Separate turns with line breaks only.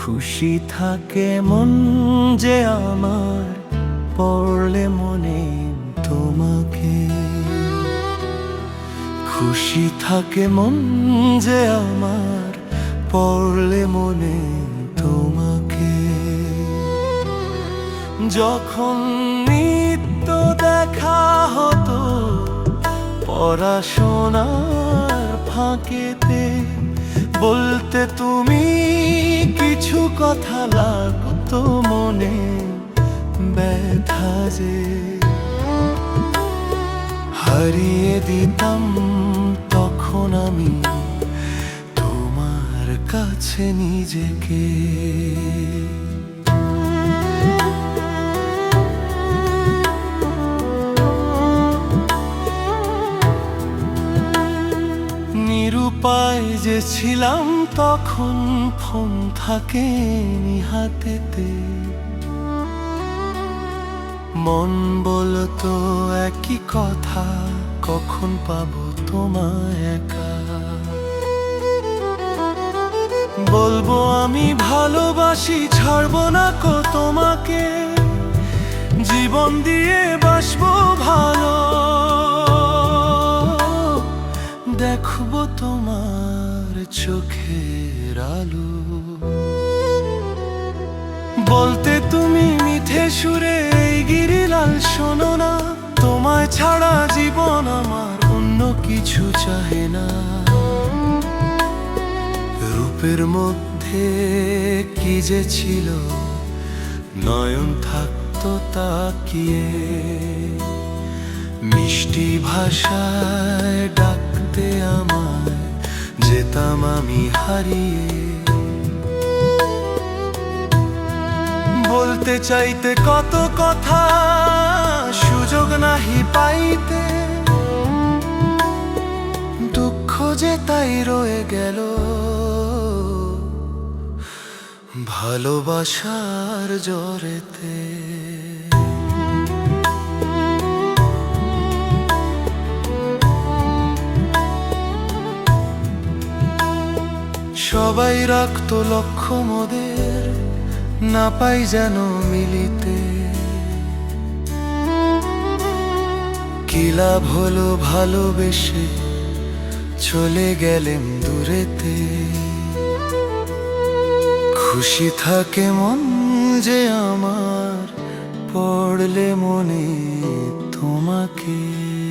খুশি থাকে মন যে আমার, পড়লে মনে তোমাকে। খুশি থাকে মন যে আমার, পড়লে মনে তোমাকে। যখন নিত্য দেখা হতো পড়াশোনার ফাঁকেতে, বলতে তুমি কিছু কথা, লাগতো মনে ব্যথা যে। হারিয়ে দিতাম তখন আমি তোমার কাছে নিজেকে। নিরুপায় যে ছিলাম তখন, ফোন থাকেনি হাতেতে। মন বলতো একই কথা, কখন পাবো তোমায় একা। বলবো আমি ভালোবাসি, ছাড়বো না কো তোমাকে, জীবন দিয়ে বাসবো ভালো। দেখবো তোমার চোখের আলো। বলতে তুমি মিঠে সুরে, এই গিরিলাল শোনো না, তোমায় ছাড়া জীবন আমার অন্য কিছু চাহে না। রূপের মধ্যে কি যে ছিল, নয়ন থাকতো তাকিয়ে। মিষ্টি ভাষায় ডাকতে আমায়, যেতাম আমি হারিয়ে। বলতে চাইতে কত কথা, সুযোগ নাহি পাইতে। দুঃখ যে তাই রয়ে গেল ভালোবাসার জোরেতে। সবাই রাখতো লক্ষ্য মোদের, না পাই যেন মিলিতে। কি লাভ হলো ভালোবেসে, চলে গেলেম দূরেতে। খুশি থাকে মন যে আমার, পড়লে মনে তোমাকে।